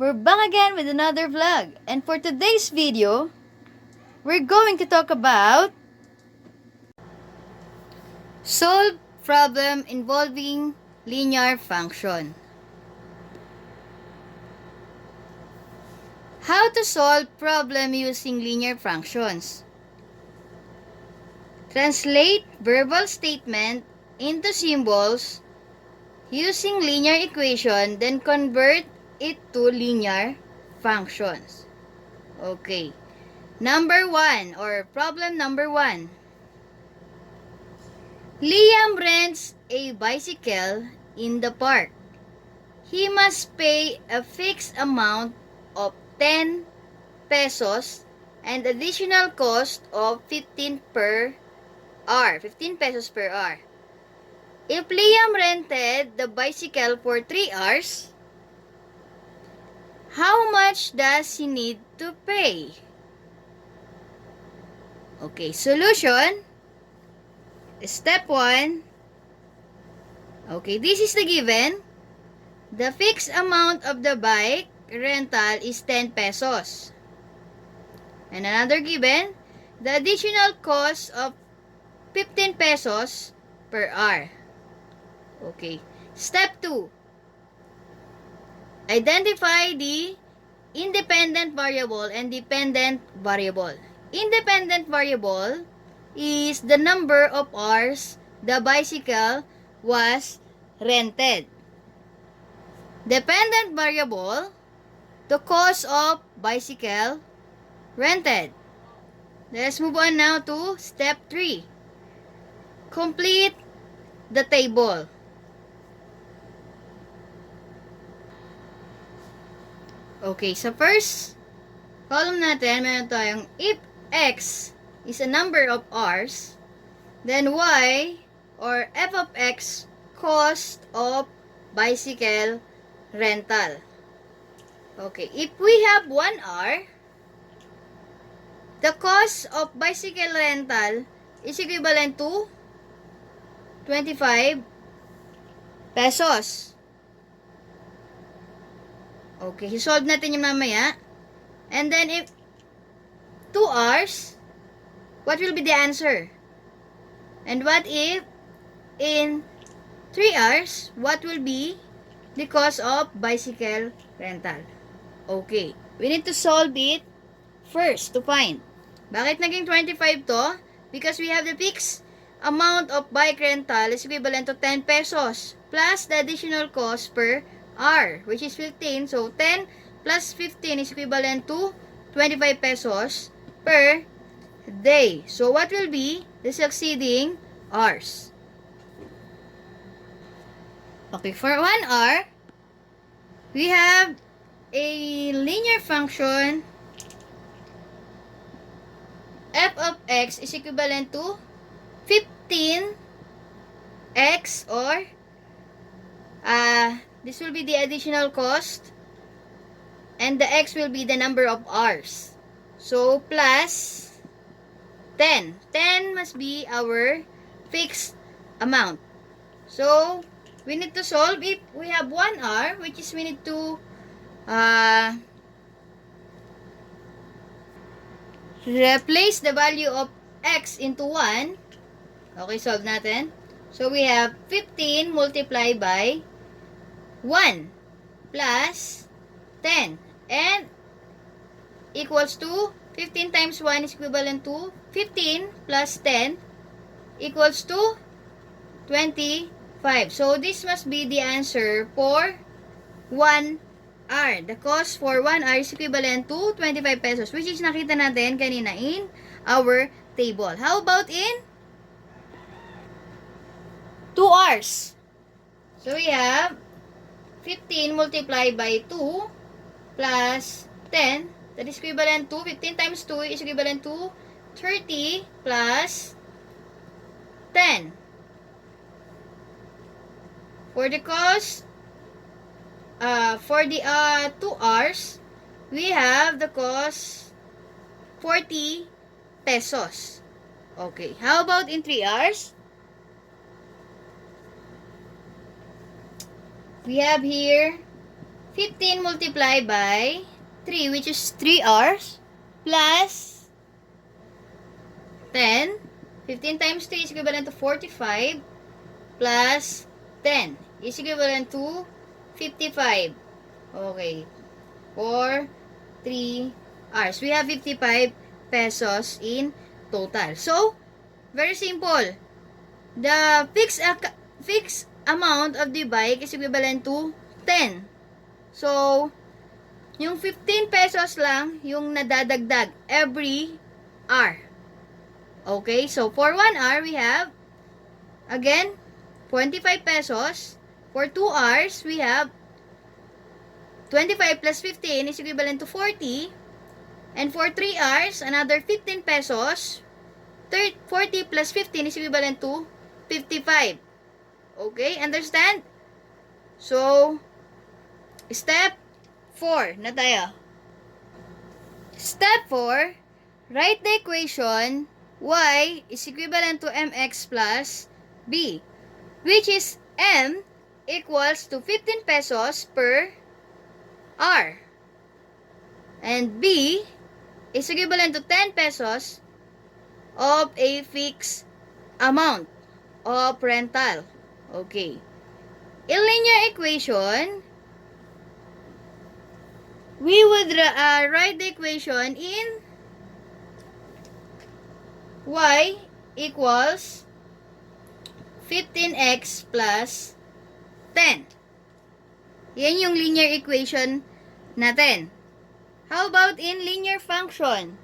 We're back again with another vlog. And for today's video, we're going to talk about solve problem involving linear function. How to solve problem using linear functions. Translate verbal statement into symbols using linear equation, then convert it to linear functions. Okay. Number 1 or problem number 1. Liam rents a bicycle in the park. He must pay a fixed amount of 10 pesos and additional cost of 15 per hour. 15 pesos per hour. If Liam rented the bicycle for 3 hours, how much does he need to pay? Okay, solution. Step 1. Okay, this is the given. The fixed amount of the bike rental is 10 pesos. And another given, the additional cost of 15 pesos per hour. Okay. Step 2. Identify the independent variable and dependent variable. Independent variable is the number of hours the bicycle was rented. Dependent variable, the cost of bicycle rented. Let's move on now to step 3. Complete the table. Okay, sa first column natin, meron tayong if x is a number of hours, then y or f of x cost of bicycle rental. Okay, if we have 1 hour, the cost of bicycle rental is equivalent to 25 pesos. Okay, solve natin yung mamaya. And then if 2 hours, what will be the answer? And what if in 3 hours, what will be the cost of bicycle rental? Okay, we need to solve it first to find. Bakit naging 25 to? Because we have the fixed amount of bike rental is equivalent to 10 pesos plus the additional cost per hour, which is 15. So, 10 plus 15 is equivalent to 25 pesos per day. So, what will be the succeeding hours? Okay, for 1 hour, we have a linear function f of x is equivalent to 15x or this will be the additional cost and the x will be the number of hours. So, plus 10. 10 must be our fixed amount. So, we need to solve if we have 1 hour, which is we need to replace the value of x into 1. Okay, solve natin. So, we have 15 multiplied by 1 plus 10 and equals to 15 times 1 is equivalent to 15 plus 10 equals to 25. So, this must be the answer for 1 hour. The cost for 1 hour is equivalent to 25 pesos, which is nakita natin kanina in our table. How about in 2 hours? So, we have 15 multiplied by 2 plus 10, that is equivalent to 15 times 2 is equivalent to 30 plus 10. For the cost, for the 2 hours, we have the cost 40 pesos. Okay, how about in 3 hours? We have here 15 multiplied by 3, which is 3 hours, plus 10. 15 times 3 is equivalent to 45, plus 10 is equivalent to 55. Okay. For 3 hours. We have 55 pesos in total. So, very simple. The fixed amount of the bike is equivalent to 10. So, yung 15 pesos lang yung nadadagdag every hour. Okay, so for 1 hour, we have, again, 25 pesos. For 2 hours, we have 25 plus 15 is equivalent to 40. And for 3 hours, another 15 pesos. 40 plus 15 is equivalent to 55. Okay, understand? So, step 4 na tayo. Step 4, write the equation y is equivalent to mx plus b, which is m equals to 15 pesos per hour, and b is equivalent to 10 pesos of a fixed amount of rental. Okay. In linear equation, we would write the equation in y equals 15x plus 10. Yan yung linear equation natin. How about in linear function?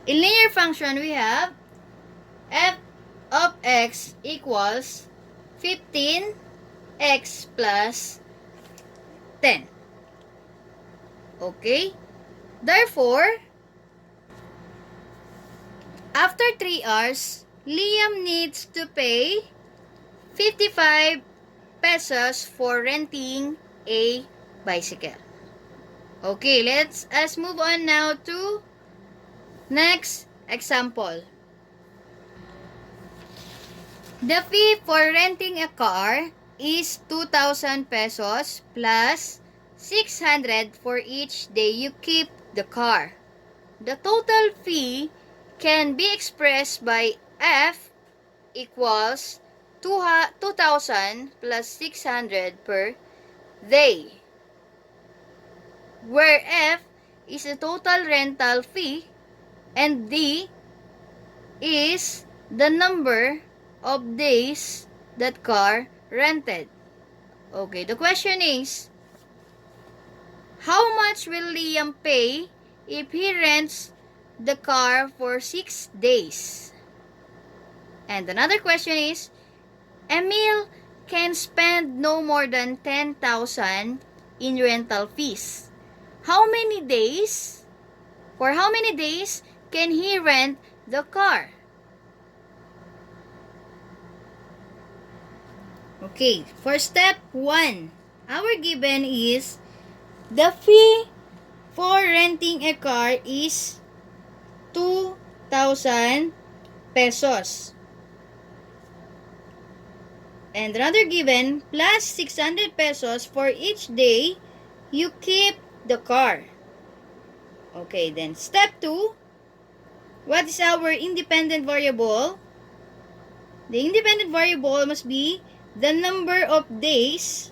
In linear function, we have f of x equals 15x plus 10. Okay? Therefore, after 3 hours, Liam needs to pay 55 pesos for renting a bicycle. Okay, let's move on now to next example. The fee for renting a car is 2,000 pesos plus 600 for each day you keep the car. The total fee can be expressed by F equals 2,000 plus 600 per day, where F is the total rental fee and D is the number of days that car rented. Okay, the question is, how much will Liam pay if he rents the car for 6 days? And another question is, Emil can spend no more than 10,000 in rental fees. How many days? For how many days can he rent the car? Okay, for step 1, our given is the fee for renting a car is 2,000 pesos. And another given, plus 600 pesos for each day you keep the car. Okay, then step 2, what is our independent variable? The independent variable must be the number of days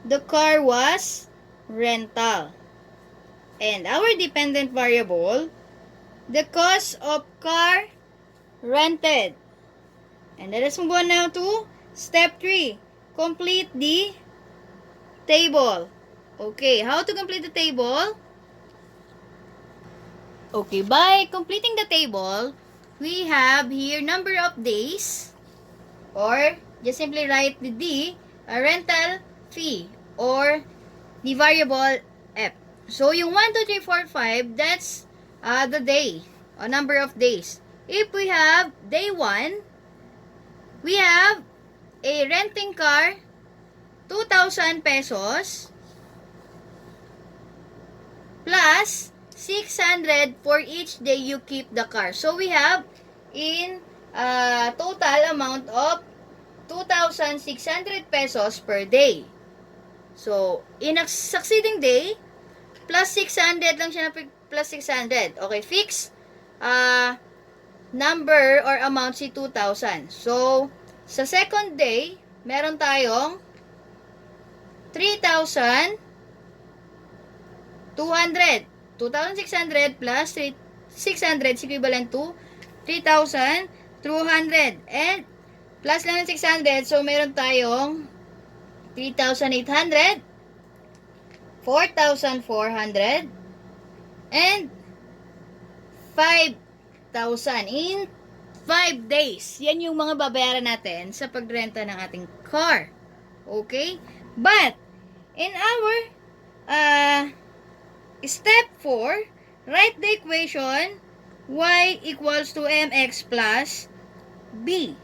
the car was rental. And our dependent variable, the cost of car rented. And let us move on now to step 3. Complete the table. Okay, how to complete the table? Okay, by completing the table, we have here number of days, or just simply write the D, a rental fee, or the variable F. So, yung 1, 2, 3, 4, 5, that's the day, or number of days. If we have day 1, we have a renting car, 2,000 pesos, plus 600 for each day you keep the car. So, we have in total amount of 2,600 pesos per day. So, in a succeeding day, plus 600 lang siya na plus 600. Okay, fix number or amount si 2,000. So, sa second day, meron tayong 3,200. 2,600 plus 600 is equivalent to 3,200. And plus lang ng 600, so meron tayong 3,800, 4,400, and 5,000 in 5 days. Yan yung mga babayaran natin sa pagrenta ng ating car. Okay? But, in our step 4, write the equation y equals to mx plus b.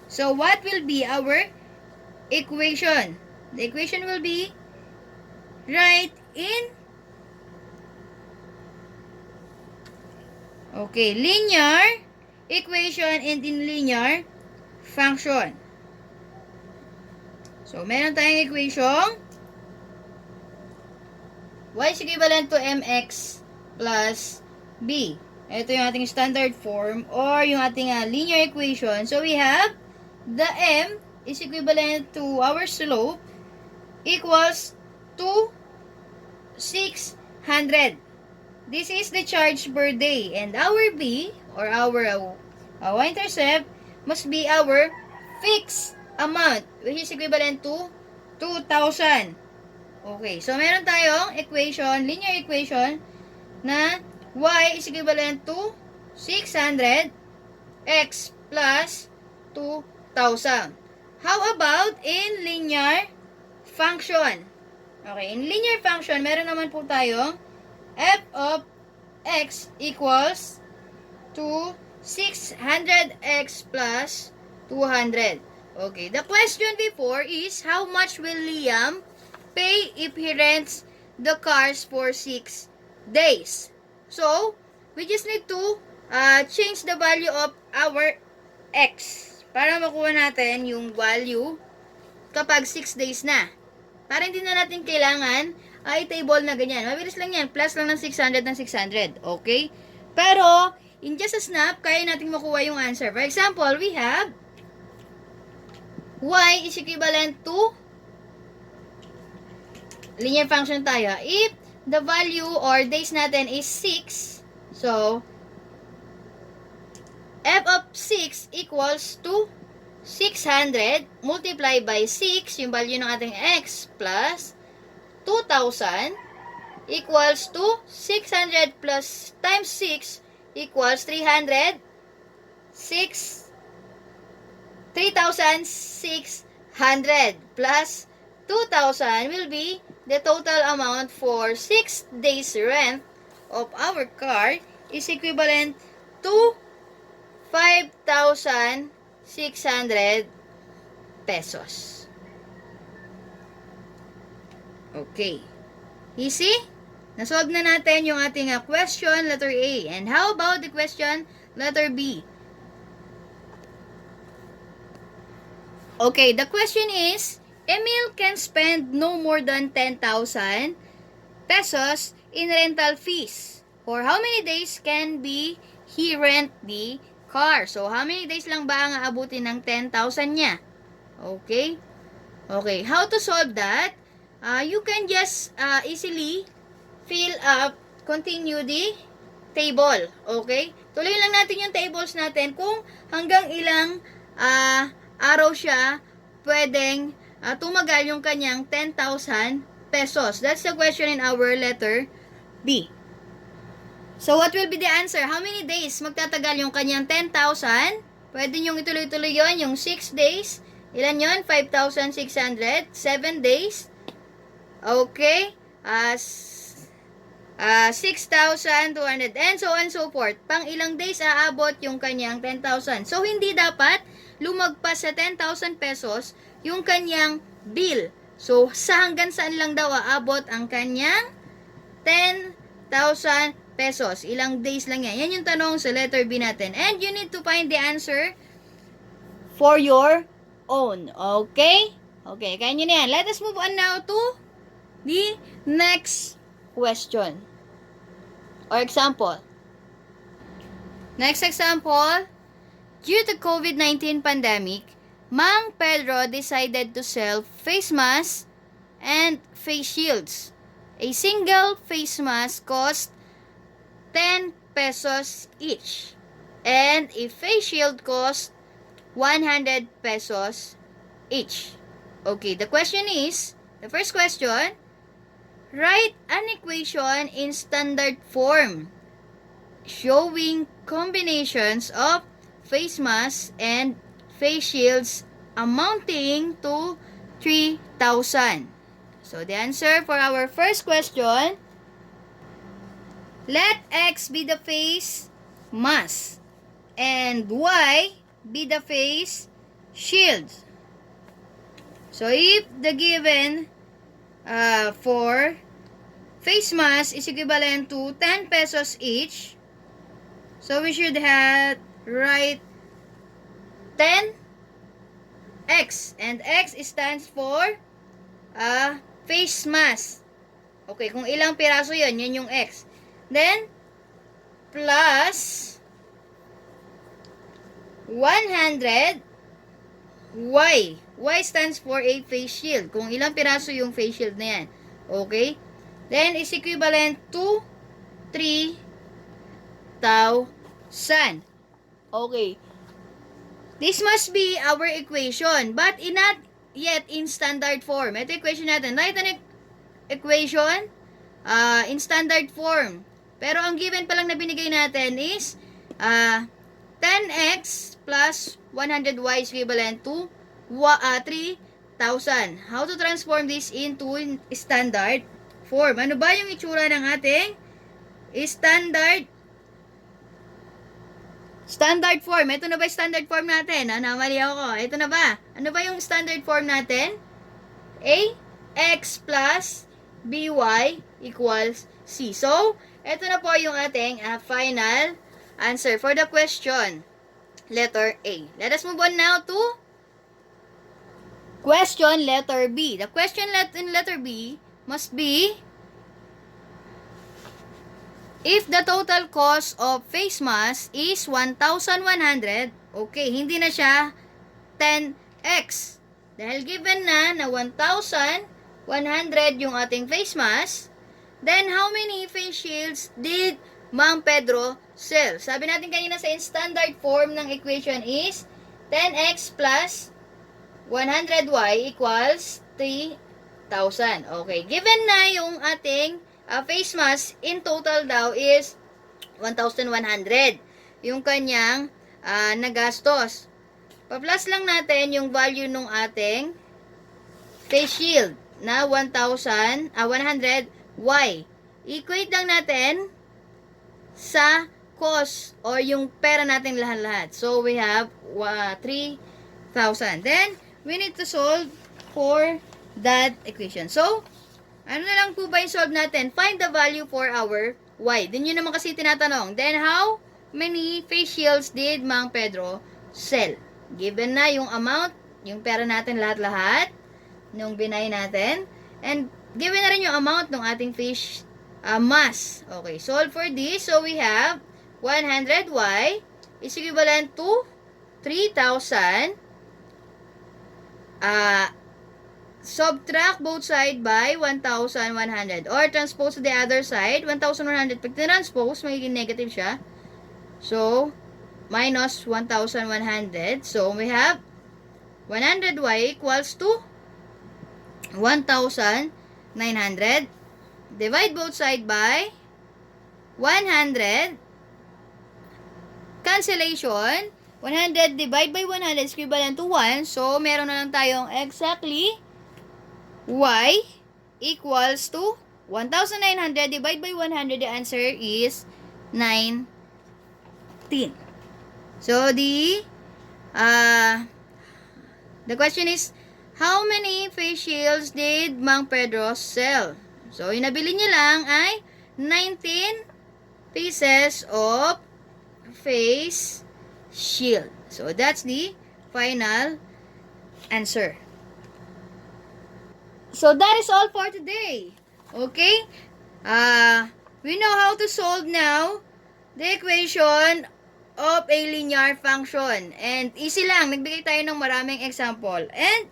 So, what will be our equation? The equation will be write in linear equation and in linear function. So, meron tayong equation y is equivalent to mx plus b. Ito yung ating standard form or yung ating linear equation. So, we have the m is equivalent to our slope equals to 600. This is the charge per day. And our b or our y-intercept must be our fixed amount which is equivalent to 2,000. Okay, so meron tayong equation, linear equation na y is equivalent to 600 x plus 2,000. How about in linear function? Okay, in linear function, meron naman po tayong f of x equals to 600x plus 200. Okay, the question before is how much will Liam pay if he rents the cars for 6 days? So, we just need to change the value of our x para makuha natin yung value kapag 6 days na. Para hindi na natin kailangan i-table na ganyan. Mabilis lang yan. Plus lang ng 600 ng 600. Okay? Pero, in just a snap, kaya natin makuha yung answer. For example, we have y is equivalent to linear function tayo. If the value or days natin is 6, so, f of 6 equals to 600 multiplied by 6, yung value ng ating x, plus 2,000 equals to 600 plus times 6 equals 300. 3,600 plus 2,000 will be the total amount for 6 days rent of our car is equivalent to 5,600 pesos. Okay. Easy? Nasolve na natin yung ating question letter A. And how about the question letter B? Okay, the question is, Emil can spend no more than 10,000 pesos in rental fees. For how many days can be he rent the car? So, how many days lang ba ang aabutin ng 10,000 niya? Okay? Okay, how to solve that? You can just easily fill up, continue the table. Okay? Tuloy lang natin yung tables natin kung hanggang ilang araw siya pwedeng tumagal yung kanyang 10,000 pesos. That's the question in our letter B. So, what will be the answer? How many days magtatagal yung kanyang 10,000? Pwede nyong ituloy-tuloy yun, yung 6 days. Ilan yun? 5,600. 7 days. Okay. 6,200. And so on and so forth. Pang ilang days aabot yung kanyang 10,000. So, hindi dapat lumagpas sa 10,000 pesos yung kanyang bill. So, sa hanggang saan lang daw aabot ang kanyang 10,000 pesos. Ilang days lang yan. Yan yung tanong sa letter B natin. And you need to find the answer for your own. Okay? Okay, kaya nyo na yan. Let us move on now to the next question. Or example. Next example. Due to COVID-19 pandemic, Mang Pedro decided to sell face masks and face shields. A single face mask cost 10 pesos each. And a face shield cost 100 pesos each. Okay, the first question, write an equation in standard form showing combinations of face masks and face shields amounting to 3,000. So the answer for our first question, let X be the face mask and Y be the face shield. So if the given for face mask is equivalent to 10 pesos each, so we should have write 10x, and X stands for face mask. Okay, kung ilang piraso yun yung X. Then, plus 100 Y. Y stands for a face shield. Kung ilang piraso yung face shield na yan. Okay? Then, is equivalent to 3,000. Okay. This must be our equation, but not yet in standard form. Ito equation natin. Write an equation in standard form. Pero ang given pa lang na binigay natin is 10x plus 100y is equivalent to 3,000. How to transform this into standard form? Ano ba yung itsura ng ating standard form? Ito na ba yung standard form natin? Namali ako. Ito na ba? Ano ba yung standard form natin? Ax plus by equals c. So, ito na po yung ating final answer for the question. Letter A. Let us move on now to question letter B. The question in letter B must be, if the total cost of face mask is 1,100, okay, hindi na siya 10x. Dahil given na 1,100 yung ating face mask, then how many face shields did Mang Pedro sell? Sabi natin kanina sa standard form ng equation is 10x plus 100y equals 3,000. Okay, given na yung ating face mask, in total daw is 1,100 yung kanyang nagastos. Pa-plus lang natin yung value nung ating face shield na 100y. Equate lang natin sa cost or yung pera natin lahat-lahat. So, we have 3,000. Then, we need to solve for that equation. So, ano na lang po ba yung solve natin? Find the value for our y. Din yun naman kasi tinatanong. Then, how many face shields did Mang Pedro sell? Given na yung amount, yung pera natin lahat-lahat, nung binay natin, and given na rin yung amount ng ating face mask. Okay, solve for this. So, we have 100y is equivalent to 3,000. Subtract both side by 1,100. Or transpose to the other side. 1,100. Pag transpose, magiging negative siya. So, minus 1,100. So, we have 100y equals to 1,900. Divide both side by 100. Cancellation. 100 divide by 100 is equivalent to 1. So, meron na lang tayong exactly y equals to 1,900 divide by 100. The answer is 19. So, the question is, how many face shields did Mang Pedro sell? So, yung nabili niya lang ay 19 pieces of face shield. So, that's the final answer. So that is all for today. Okay? We know how to solve now the equation of a linear function. And easy lang. Nagbigay tayo ng maraming example. And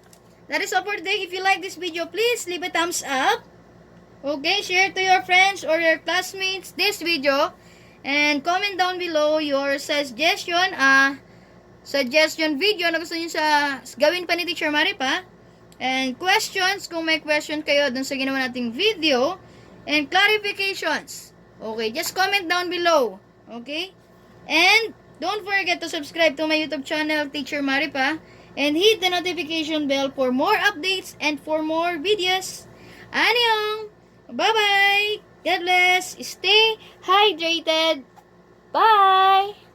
that is all for today. If you like this video, please leave a thumbs up. Okay? Share to your friends or your classmates this video. And comment down below your suggestion video na gusto niyo sa gawin pa ni Teacher Maripa. And questions, kung may question kayo dun sa ginawa nating video. And clarifications. Okay, just comment down below. Okay? And don't forget to subscribe to my YouTube channel, Teacher Maripa. And hit the notification bell for more updates and for more videos. Annyeong! Bye-bye! God bless! Stay hydrated! Bye!